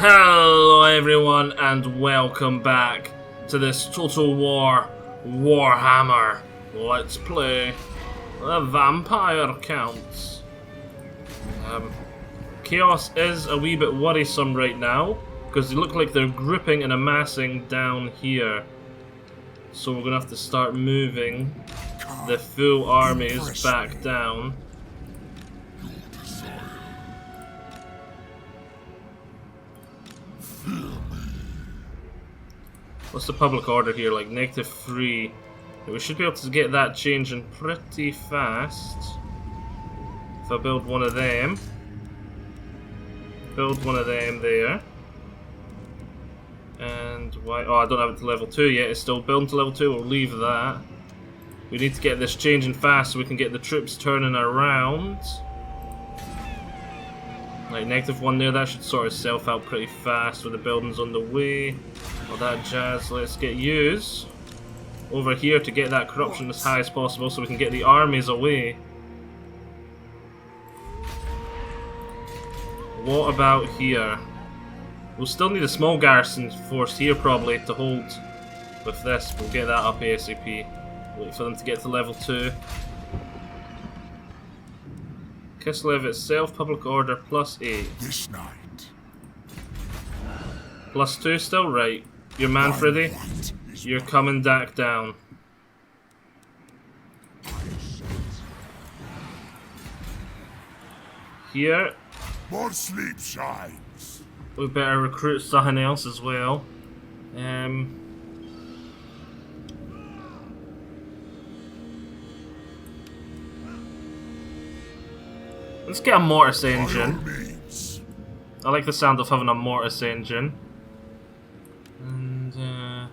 Hello everyone and welcome back to this Total War Warhammer Let's Play the Vampire Counts. Chaos is a wee bit worrisome right now because they look like they're grouping and amassing down here. So we're gonna have to start moving the full armies back down. What's the public order here? Like -3. We should be able to get that changing pretty fast. If I build one of them. Build one of them there. And why? Oh, I don't have it to level 2 yet. It's still building to level 2. We'll leave that. We need to get this changing fast so we can get the troops turning around. Like -1 there, that should sort itself out pretty fast with the buildings on the way. All that jazz. Let's get yous over here to get that corruption as high as possible so we can get the armies away. What about here? We'll still need a small garrison force here probably to hold with this. We'll get that up ASAP. Wait for them to get to level 2. Kislev itself, public order +8. This night. +2 still? Right. You're mannfred, you're coming back down. Here. More sleep shines. We better recruit something else as well. Let's get a mortis engine. I like the sound of having a mortis engine. And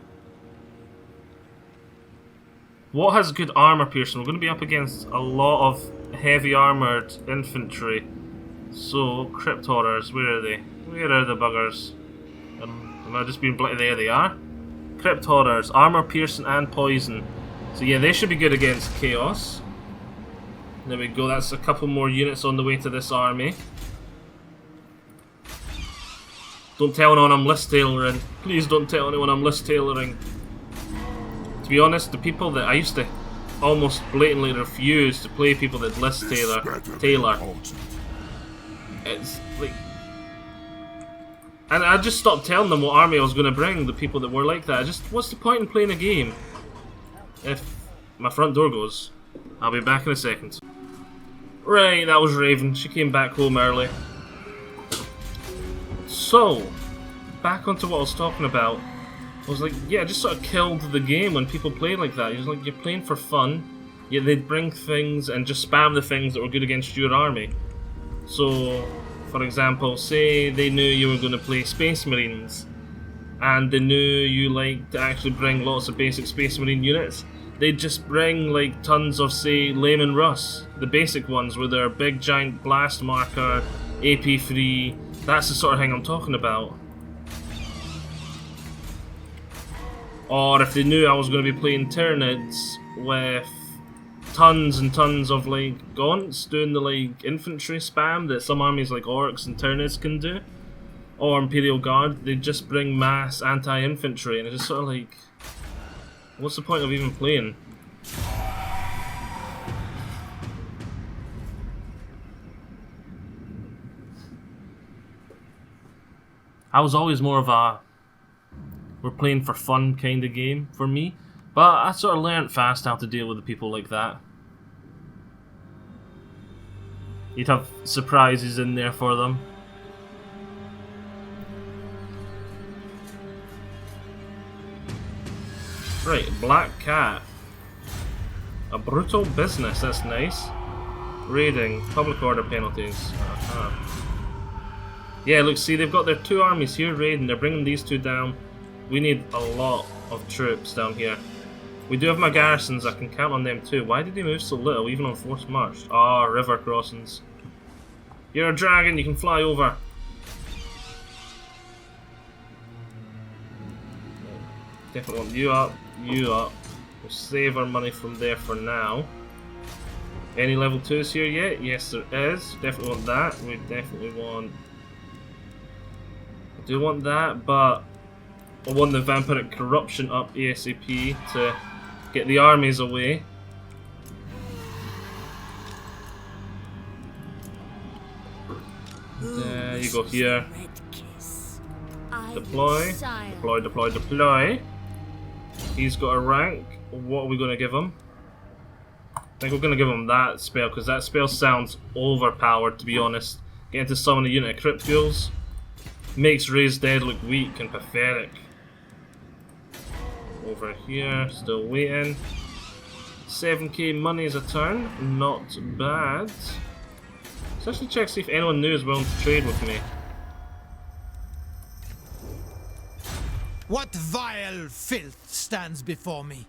what has good armor piercing? We're going to be up against a lot of heavy armored infantry. So, crypt horrors, where are they? Where are the buggers? Am I just being blighted? There they are. Crypt horrors, armor piercing and poison. So yeah, they should be good against chaos. There we go, that's a couple more units on the way to this army. Don't tell anyone I'm list tailoring. Please don't tell anyone I'm list tailoring. To be honest, the people that I used to almost blatantly refuse to play people that list tailor. It's like, and I just stopped telling them what army I was going to bring. The people that were like that. What's the point in playing a game if my front door goes? I'll be back in a second. Right, that was Raven. She came back home early. So, back onto what I was talking about. I was like, yeah, it just sort of killed the game when people play like that. You're like, you're playing for fun, yet they'd bring things and just spam the things that were good against your army. So, for example, say they knew you were going to play Space Marines, and they knew you liked to actually bring lots of basic Space Marine units. They'd just bring like tons of, say, Layman Russ, the basic ones with their big giant blast marker, AP3. That's the sort of thing I'm talking about. Or if they knew I was going to be playing Tyranids with tons and tons of like gaunts doing the like infantry spam that some armies like Orcs and Tyranids can do, or Imperial Guard, they'd just bring mass anti-infantry, and it's just sort of like, what's the point of even playing? I was always more of a we're playing for fun kind of game for me, but I sort of learned fast how to deal with the people like that. You'd have surprises in there for them. Right, Black Cat. A brutal business, that's nice. Raiding, public order penalties. Yeah, look, see, they've got their 2 armies here raiding, they're bringing these 2 down. We need a lot of troops down here. We do have my garrisons, I can count on them too. Why did they move so little, even on forced march? Ah, river crossings. You're a dragon, you can fly over. Definitely want you up, you up. We'll save our money from there for now. Any level 2s here yet? Yes, there is. Definitely want that. We definitely want I do want that, but I want the vampiric corruption up ASAP to get the armies away. There you go here. Deploy, deploy, deploy, deploy. He's got a rank. What are we going to give him? I think we're going to give him that spell, because that spell sounds overpowered, to be honest. Getting to summon a unit of crit ghouls makes Ray's Dead look weak and pathetic. Over here, still waiting. 7k money is a turn, not bad. Let's actually check see if anyone new is willing to trade with me. What vile filth stands before me?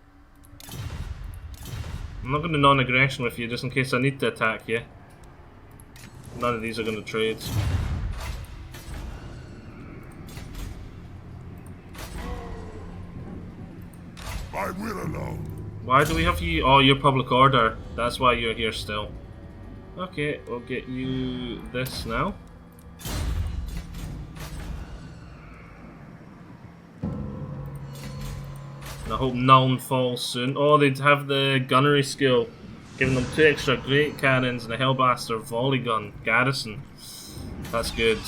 I'm not going to non-aggression with you just in case I need to attack you. None of these are going to trade. I will alone. Why do we have you? Oh, you're public order. That's why you're here still. Okay, we'll get you this now. And I hope none falls soon. Oh, they'd have the gunnery skill, giving them 2 extra great cannons and a Hellblaster volley gun garrison. That's good.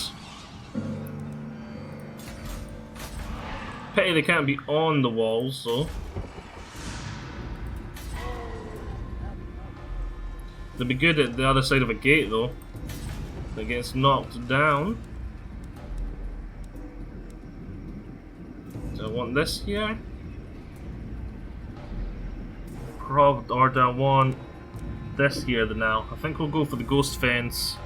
Pity they can't be on the walls though. They'd be good at the other side of a gate though. That gets knocked down. Do I want this here? Or do I want this here now? I think we'll go for the ghost fence.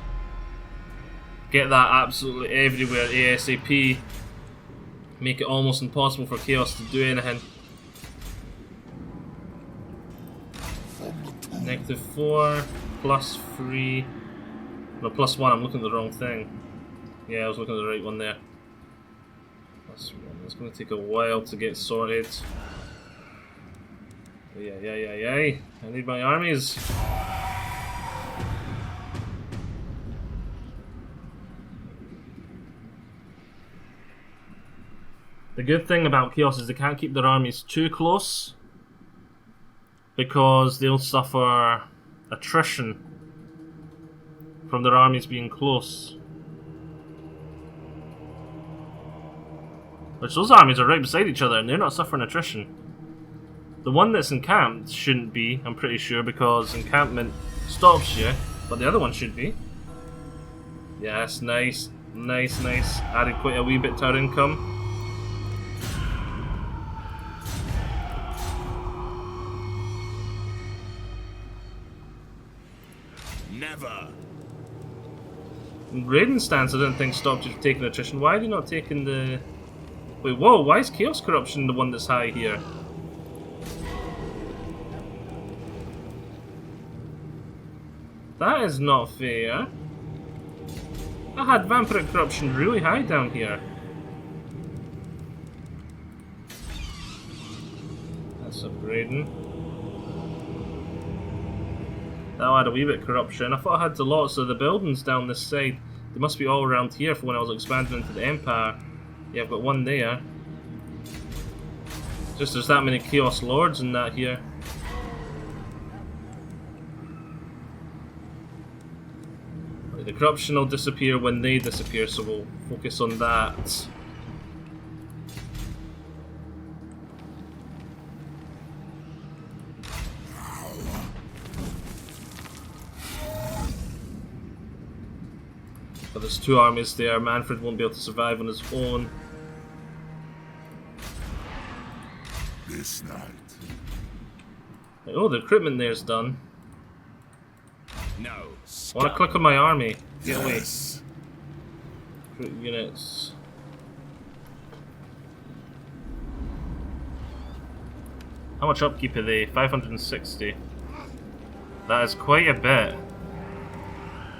Get that absolutely everywhere ASAP. Make it almost impossible for Chaos to do anything. -4, +3. No, +1, I'm looking at the wrong thing. Yeah, I was looking at the right one there. +1. It's going to take a while to get sorted. Yeah. I need my armies. The good thing about Chaos is they can't keep their armies too close, because they'll suffer attrition from their armies being close. Which those armies are right beside each other and they're not suffering attrition. The one that's encamped shouldn't be, I'm pretty sure, because encampment stops you, but the other one should be. Yes, nice. Added quite a wee bit to our income. Never. Raiden stance I didn't think stopped you from taking attrition. Why are you not taking the... Wait, whoa, why is Chaos Corruption the one that's high here? That is not fair. I had Vampiric Corruption really high down here. That's upgrading. Now I had a wee bit of corruption. I thought I had lots of the buildings down this side. They must be all around here for when I was expanding into the Empire. Yeah, I've got one there. Just there's that many Chaos Lords in that here. The corruption will disappear when they disappear, so we'll focus on that. But there's 2 armies there. Mannfred won't be able to survive on his own. This night. Oh, the equipment there's done. No. I want to click on my army. Get away. Yes. Recruit units. How much upkeep are they? 560. That is quite a bit.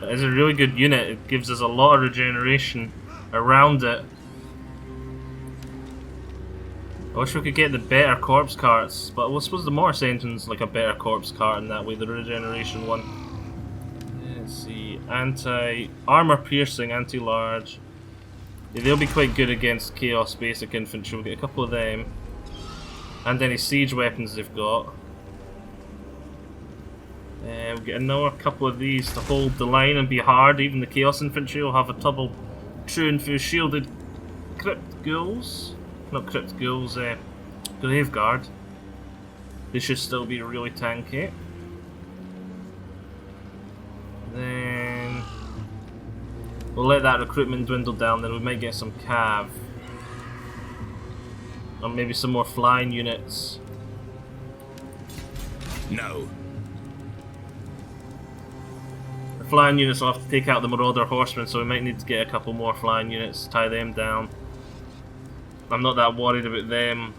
That is a really good unit. It gives us a lot of regeneration around it. I wish we could get the better corpse carts, but I suppose the Morse engine's like a better corpse cart in that way, the regeneration one. Let's see, anti-armor piercing, anti-large. Yeah, they'll be quite good against Chaos basic infantry. We'll get a couple of them. And any siege weapons they've got. We'll get another couple of these to hold the line and be hard. Even the Chaos infantry will have a double true and full shielded crypt ghouls. Not crypt ghouls, grave guard. They should still be really tanky. Then we'll let that recruitment dwindle down, then we might get some cav. Or maybe some more flying units. No. The flying units will have to take out the Marauder horsemen, so we might need to get a couple more flying units, tie them down. I'm not that worried about them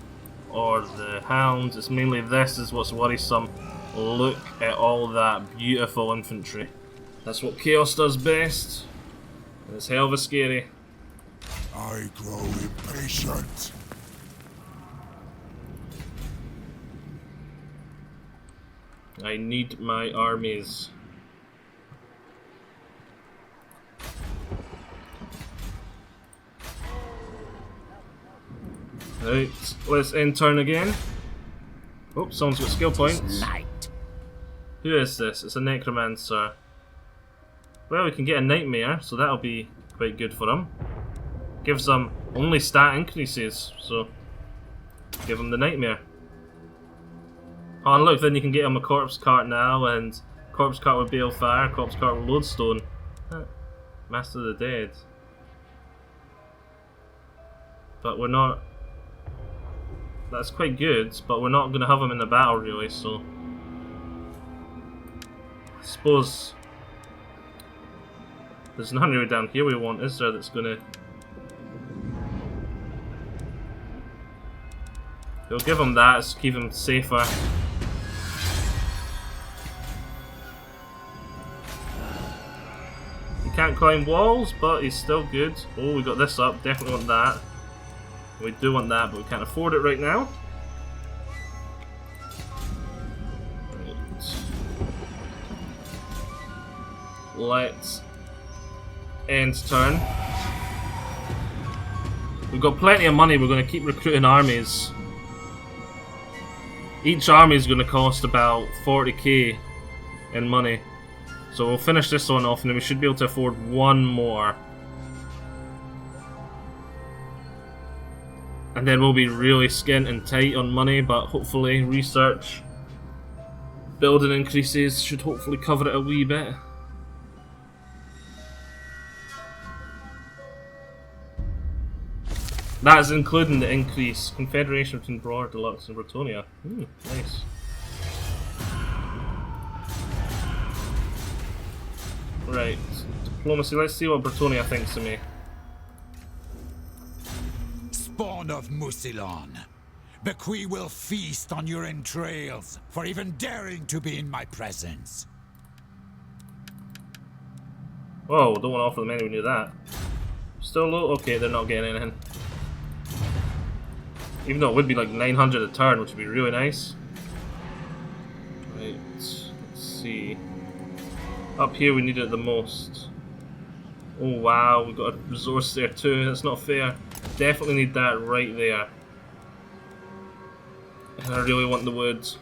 or the hounds, it's mainly this is what's worrisome. Look at all that beautiful infantry. That's what Chaos does best. And it's hell of a scary. I grow impatient. I need my armies. Right, let's end turn again. Oh, someone's got skill points. Who is this? It's a necromancer. Well, we can get a nightmare, so that'll be quite good for him. Gives them only stat increases, so give him the nightmare. Oh, and look, then you can get him a corpse cart now, and corpse cart with balefire, corpse cart with lodestone. Master of the Dead. But we're not. That's quite good, but we're not going to have him in the battle really, so I suppose there's nothing really down here we want, is there, that's going to... We'll give him that to keep him safer. He can't climb walls, but he's still good. Oh, we got this up, definitely want that. We do want that, but we can't afford it right now. Right. Let's end turn. We've got plenty of money, we're going to keep recruiting armies. Each army is going to cost about 40k in money. So we'll finish this one off and then we should be able to afford one more. And then we'll be really skint and tight on money, but hopefully research, building increases should hopefully cover it a wee bit. That is including the increase. Confederation between Broader Deluxe and Bretonia. Nice. Right, diplomacy, let's see what Bretonia thinks of me. Spawn of Musilon, Bequi will feast on your entrails for even daring to be in my presence. Whoa, don't want to offer them anywhere near that. Still low? Okay, they're not getting anything. Even though it would be like 900 a turn, which would be really nice. Right, let's see. Up here we need it the most. Oh wow, we've got a resource there too, that's not fair. Definitely need that right there. And I really want the woods.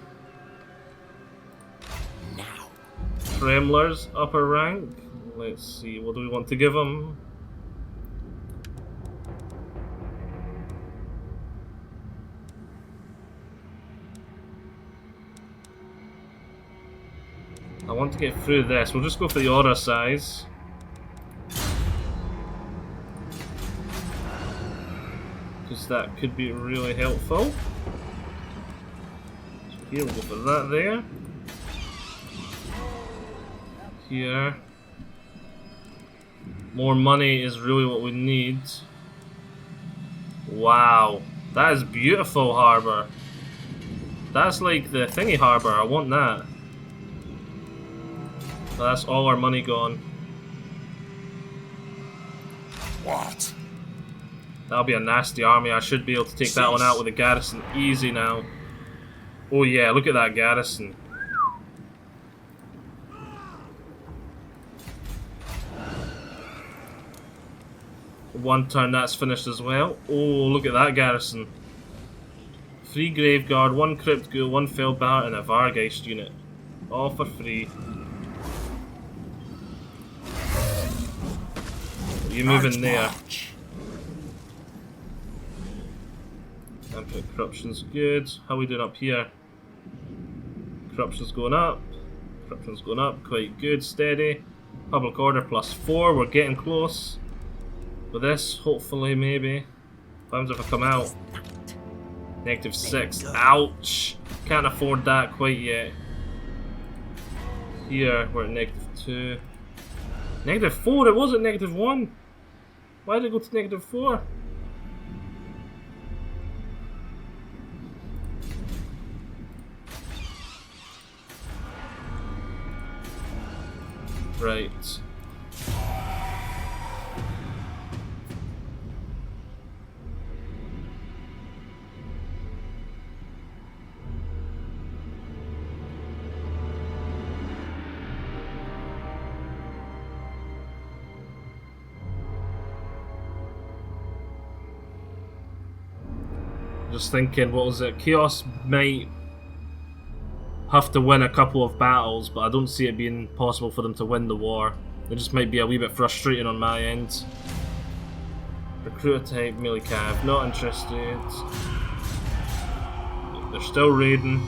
Now. Tremblers, upper rank. Let's see, what do we want to give them? I want to get through this. We'll just go for the aura size. Because that could be really helpful. So here we'll go for that there. Here. More money is really what we need. Wow. That is beautiful harbour. That's like the thingy harbour. I want that. That's all our money gone. What? That'll be a nasty army. I should be able to take that one out with a garrison easy now. Oh yeah, look at that garrison. 1 turn, that's finished as well. Oh, look at that garrison. 3 Graveguard, 1 Crypt Ghoul, 1 Felbat, and a Vargeist unit. All for free. You move in there. Empire Corruption's good. How are we doing up here? Corruption's going up. Corruption's going up. Quite good. Steady. Public Order +4. We're getting close. With this, hopefully, maybe. What happens if I come out? -6. Ouch! Can't afford that quite yet. Here, we're at -2. -4? It was at -1. Why did it go to -4? Right. Just thinking, what was it? Chaos might have to win a couple of battles, but I don't see it being possible for them to win the war. It just might be a wee bit frustrating on my end. Recruiter type, melee cav, not interested. They're still raiding.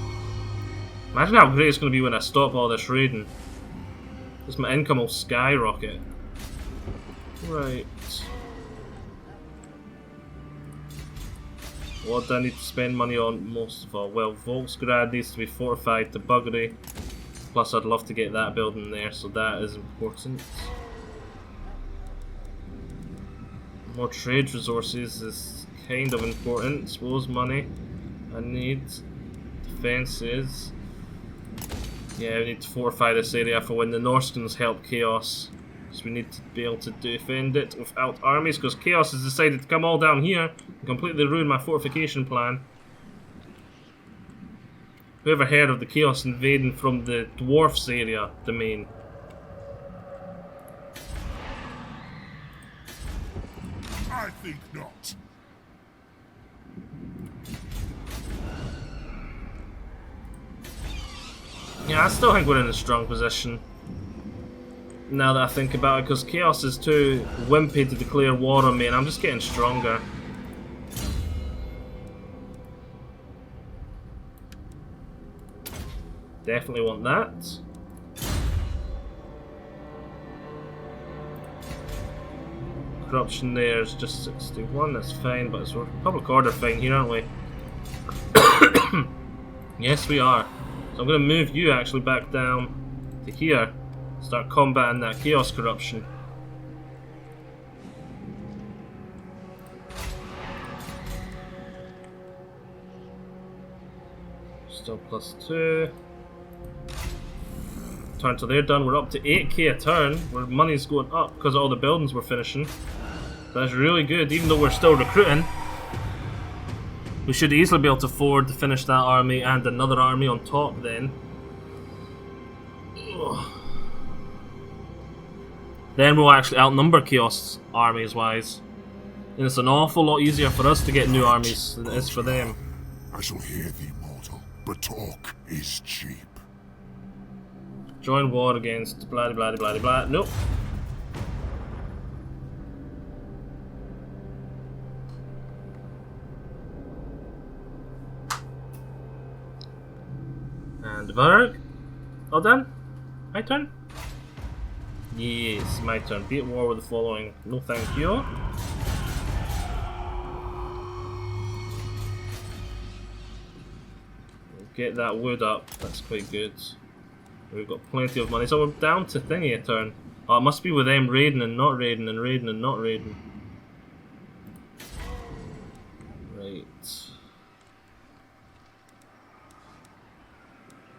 Imagine how great it's going to be when I stop all this raiding. Just my income will skyrocket. Right. What do I need to spend money on most of all? Well, Volksgrad needs to be fortified to buggery. Plus I'd love to get that building there, so that is important. More trade resources is kind of important. Suppose money. I need defenses. Yeah, we need to fortify this area for when the Norskins help Chaos. So we need to be able to defend it without armies, because Chaos has decided to come all down here and completely ruin my fortification plan. Whoever heard of the Chaos invading from the Dwarfs area domain? I think not. Yeah, I still think we're in a strong position. Now that I think about it, because Chaos is too wimpy to declare war on me, and I'm just getting stronger. Definitely want that. Corruption there is just 61, that's fine, but it's public order fine here, aren't we? Yes, we are. So I'm going to move you actually back down to here. Start combating that Chaos corruption. Still +2. Turn till they're done. We're up to 8k a turn, where money's going up because all the buildings we're finishing. That's really good, even though we're still recruiting. We should easily be able to afford to finish that army and another army on top then. Ugh. Then we'll actually outnumber Chaos armies wise. And it's an awful lot easier for us to get new armies than it is for them. I shall hear thee, mortal, but talk is cheap. Join war against blah blah blah blah blah. Nope. And Varg. All done? My turn? Yes, my turn. Be at war with the following. No thank you. Get that wood up. That's quite good. We've got plenty of money. So we're down to thingy a turn. Oh, it must be with them raiding and not raiding and raiding and not raiding. Right.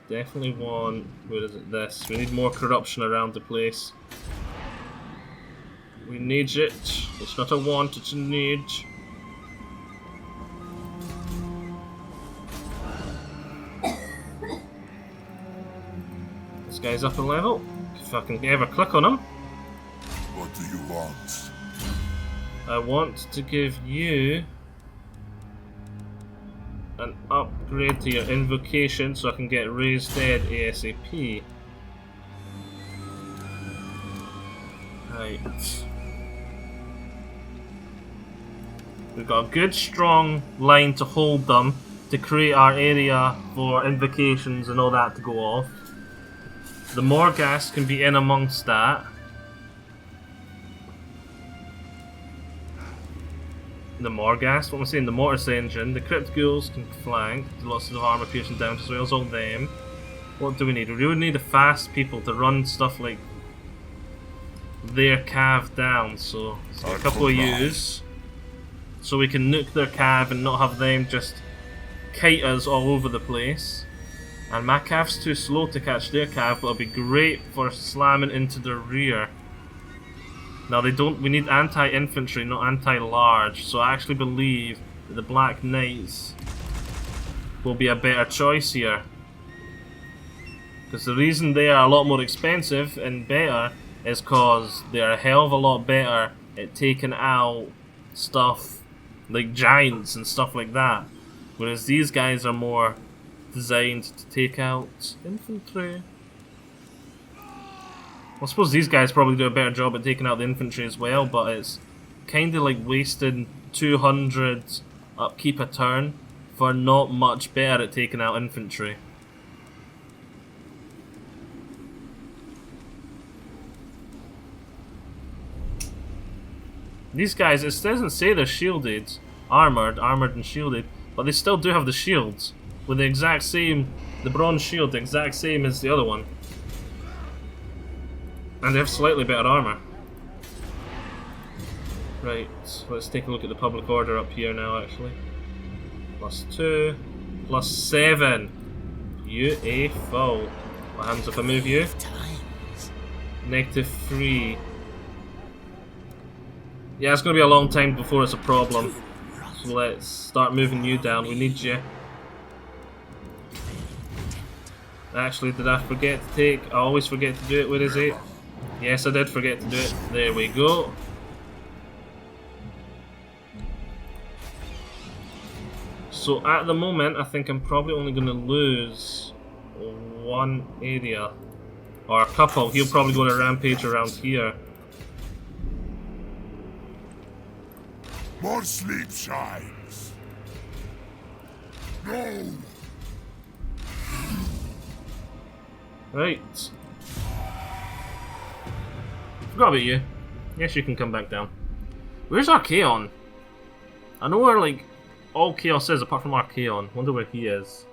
Definitely want... Where is it? This. We need more corruption around the place. We need it. It's not a want, it's a need. This guy's up a level. If I can ever click on him. What do you want? I want to give you an upgrade to your invocation so I can get raised dead ASAP. Right. We've got a good strong line to hold them to create our area for invocations and all that to go off. The Morghast can be in amongst that. The Morghast, what am I saying? The Mortis Engine. The Crypt Ghouls can flank. Lots of armor piercing damage as well as all them. What do we need? We really need the fast people to run stuff like their cav down. So let's get a couple of yous. So we can nuke their cav and not have them just kite us all over the place. And my cav's too slow to catch their cav, but it'll be great for slamming into their rear. Now they don't. We need anti-infantry, not anti-large. So I actually believe that the Black Knights will be a better choice here. Because the reason they are a lot more expensive and better is because they are a hell of a lot better at taking out stuff like giants and stuff like that. Whereas these guys are more designed to take out infantry. I suppose these guys probably do a better job at taking out the infantry as well, but it's kind of like wasting 200 upkeep a turn for not much better at taking out infantry. These guys, it doesn't say they're shielded, armoured and shielded, but they still do have the shields with the exact same, the bronze shield, the exact same as the other one. And they have slightly better armour. Right, let's take a look at the public order up here now actually. +2, +7. Beautiful. What happens if I move you? -3. Yeah, it's going to be a long time before it's a problem. So let's start moving you down. We need you. Actually, did I forget to take... I always forget to do it. Where is it? Yes, I did forget to do it. There we go. So at the moment, I think I'm probably only going to lose one area. Or a couple. He'll probably go on a rampage around here. More sleep shines. No. Right. Forgot about you. Yes, you can come back down. Where's Archaon? I know where, like, all Chaos is apart from Archaon. Wonder where he is.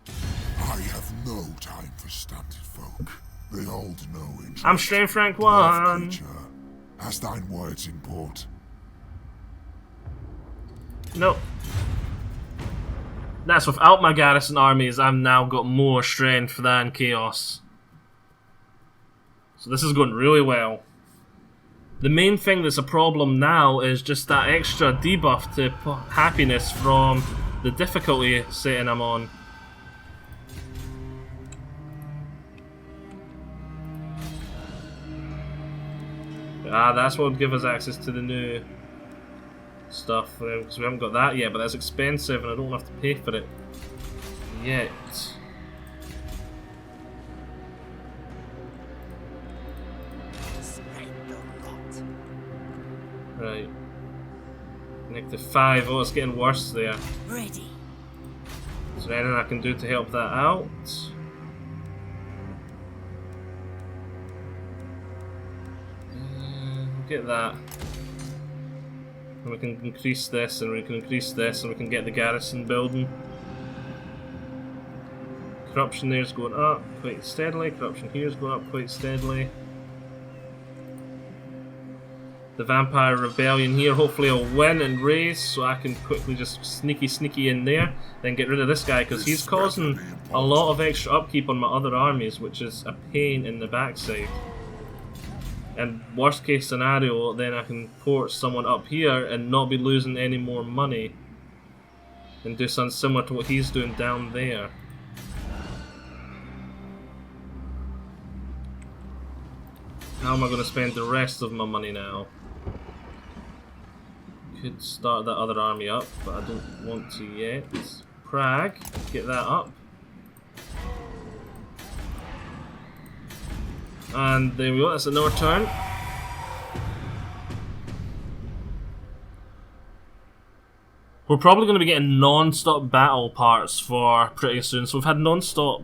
I have no time for stunted folk. They hold no interest. I'm Strength Rank 1! Hast thine words in port? Nope. That's without my garrison armies, I've now got more strength than Chaos. So this is going really well. The main thing that's a problem now is just that extra debuff to happiness from the difficulty setting I'm on. Ah, that's what would give us access to the new stuff, because we haven't got that yet, but that's expensive and I don't have to pay for it yet. Right. -5. Oh, it's getting worse there. Ready. Is there anything I can do to help that out? Get that. And we can increase this, and we can increase this, and we can get the garrison building. Corruption there's going up quite steadily. Corruption here's going up quite steadily. The Vampire Rebellion here hopefully will win and raise, so I can quickly just sneaky in there, then get rid of this guy, because he's causing a lot of extra upkeep on my other armies, which is a pain in the backside. And worst case scenario, then I can port someone up here and not be losing any more money, and do something similar to what he's doing down there. How am I going to spend the rest of my money now? Could start that other army up, but I don't want to yet. Prague, get that up. And there we go, that's another turn. We're probably going to be getting non-stop battle parts for pretty soon. So we've had non-stop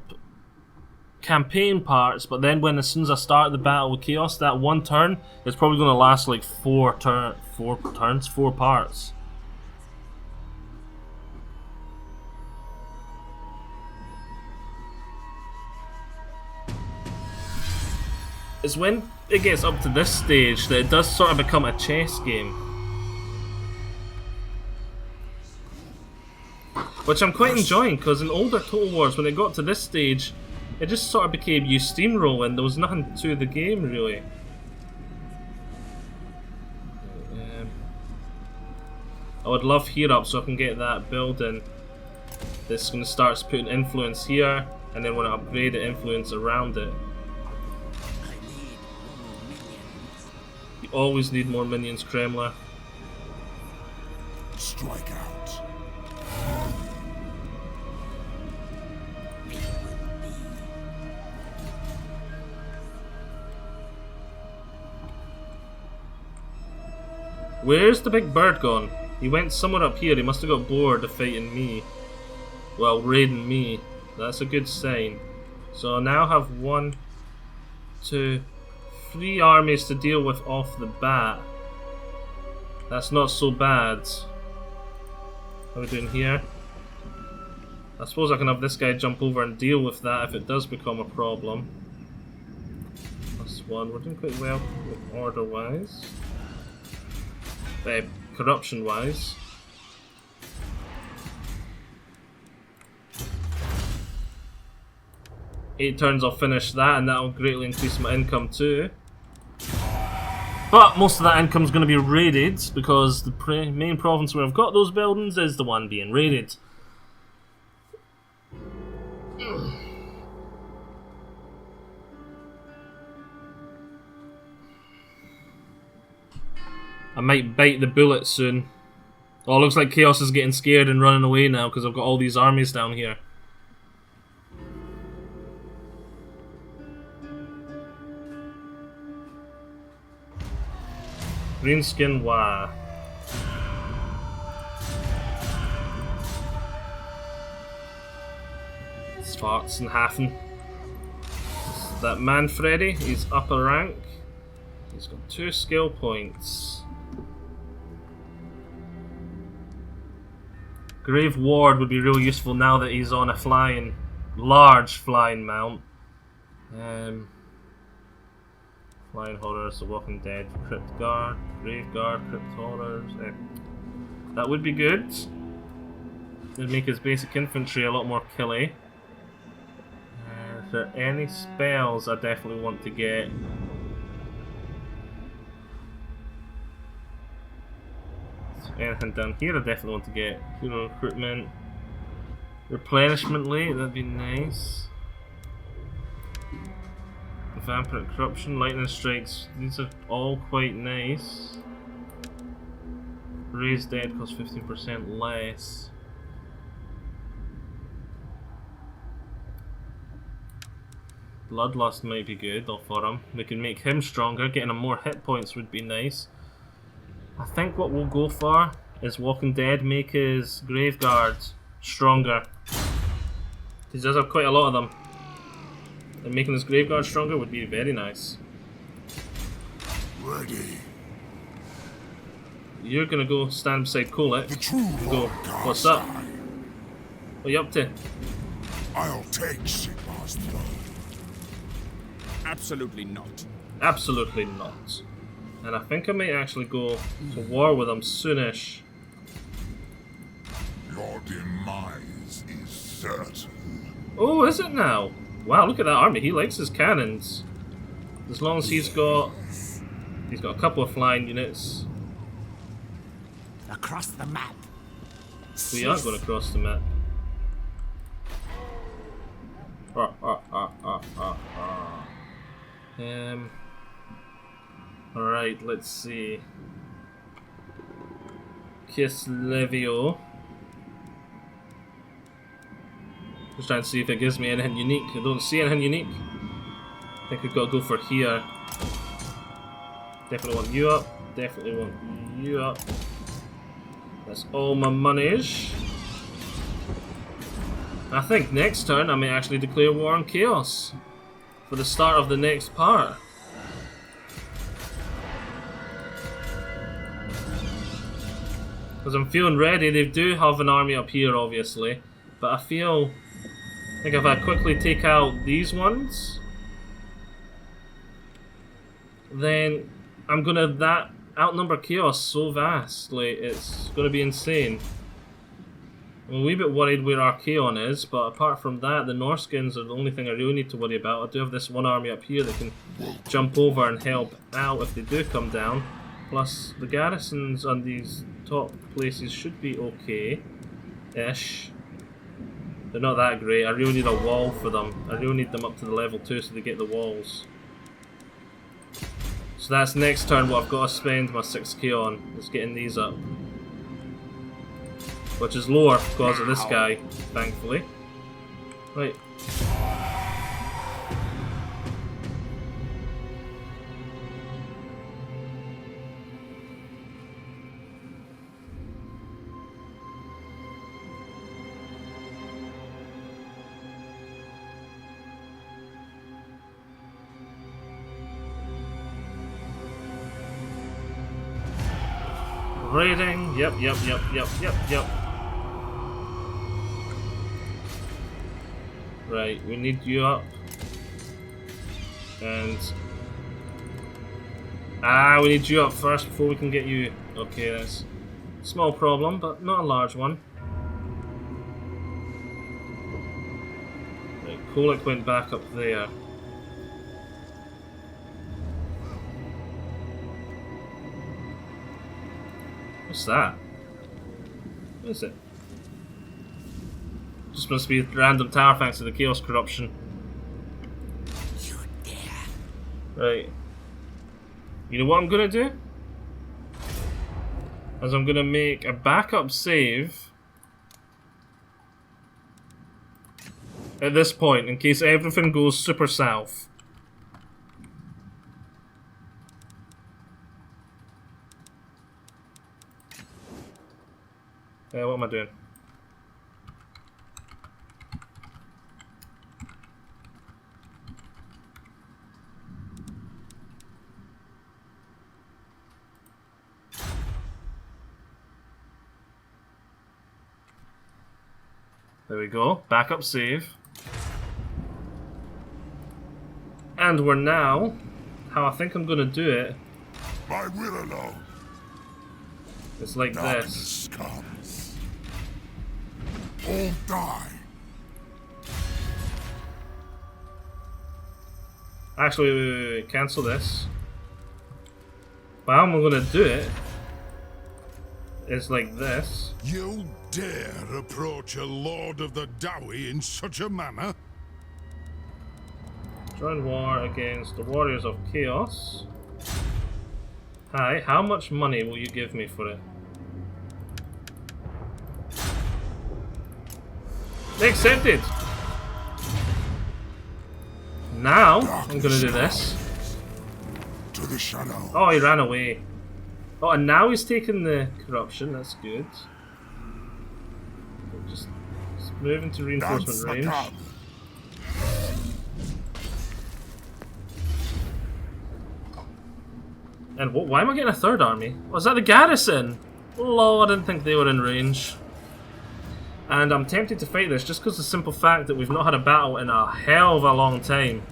campaign parts, but then as soon as I start the battle with Chaos, that one turn, it's probably going to last like four parts. It's when it gets up to this stage that it does sort of become a chess game. Which I'm quite enjoying, because in older Total Wars, when it got to this stage, it just sort of became you steamrolling. There was nothing to the game, really. I would love here up so I can get that building. This is going to start putting influence here, and then when I upgrade the influence around it. You always need more minions, Kremler. Strike out. Where's the big bird gone? He went somewhere up here. He must have got bored of fighting me. Well, raiding me. That's a good sign. So I now have 1, 2, 3 armies to deal with off the bat. That's not so bad. What are we doing here? I suppose I can have this guy jump over and deal with that if it does become a problem. +1. We're doing quite well with order-wise. Corruption-wise. Eight turns I'll finish that, and that'll greatly increase my income too. But most of that income is going to be raided, because the main province where I've got those buildings is the one being raided. I might bite the bullet soon. Oh, looks like Chaos is getting scared and running away now because I've got all these armies down here. Greenskin Wa. Svartsenhafen. That Manfredi, he's up a rank. He's got 2 skill points. Grave Ward would be real useful now that he's on a large flying mount. Flying Horrors, The Walking Dead, Crypt Guard, Grave Guard, Crypt Horrors. That would be good. It'd make his basic infantry a lot more killy. Is there any spells I definitely want to get? Anything down here I definitely want to get. Hero recruitment. Replenishment rate, that'd be nice. Vampiric corruption, lightning strikes, these are all quite nice. Raise dead costs 15% less. Bloodlust might be good for him. We can make him stronger, getting him more hit points would be nice. I think what we'll go for is Walking Dead, make his Graveguard stronger. He does have quite a lot of them. And making his Graveguard stronger would be very nice. Ready. You're gonna go stand beside Kolek. The true Go, what's up? KORSAIR. What are you up to? I'll take Sigmar's throne. Absolutely not. Absolutely not. And I think I might actually go to war with him soonish. Your demise is certain. Oh, is it now? Wow, look at that army. He likes his cannons. As long as he's got a couple of flying units. Across the map. We are going to cross the map. Alright, let's see. Kiss Levio. Just trying to see if it gives me anything unique. I don't see anything unique. I think we've got to go for here. Definitely want you up. Definitely want you up. That's all my monies. I think next turn I may actually declare war on Chaos for the start of the next part. Because I'm feeling ready. They do have an army up here, obviously, but I feel like if I quickly take out these ones, then I'm gonna outnumber Chaos so vastly, it's gonna be insane. I'm a wee bit worried where Archaon is, but apart from that, the Norskins are the only thing I really need to worry about. I do have this one army up here that can jump over and help out if they do come down. Plus, the garrisons on these top places should be okay-ish. They're not that great. I really need a wall for them. I really need them up to the level 2 so they get the walls. So that's next turn what I've got to spend my 6k on, is getting these up. Which is lower because of this guy, thankfully. Right. Raiding, yep. Right, we need you up. And... we need you up first before we can get you... Okay, that's a small problem, but not a large one. Right, Kolick went back up there. What's that? What is it? Just must be a random tower thanks to the Chaos corruption. You dare. Right. You know what I'm gonna do? Is I'm gonna make a backup save at this point in case everything goes super south. What am I doing? There we go. Backup save. And we're now, how I think I'm going to do it. My will alone. It's like Darkness this. comes. All die. Actually, wait, cancel this. But how I'm going to do it is like this. You dare approach a Lord of the Dowie in such a manner? Join war against the Warriors of Chaos. Hi, how much money will you give me for it? Accepted! Now, I'm gonna do this. To the shadow. Oh, he ran away. Oh, and now he's taking the corruption, that's good. Just move into reinforcement range. And why am I getting a third army? Was that the garrison? Lol, I didn't think they were in range. And I'm tempted to fight this just because of the simple fact that we've not had a battle in a hell of a long time.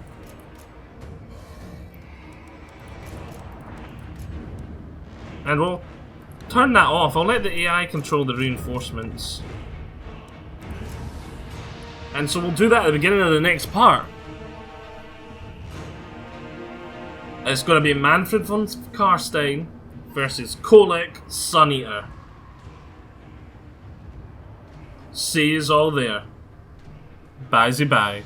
And we'll turn that off. I'll let the AI control the reinforcements. And so we'll do that at the beginning of the next part. It's going to be Mannfred von Karstein versus Kolick Suneater. See yous all there. Bye-bye.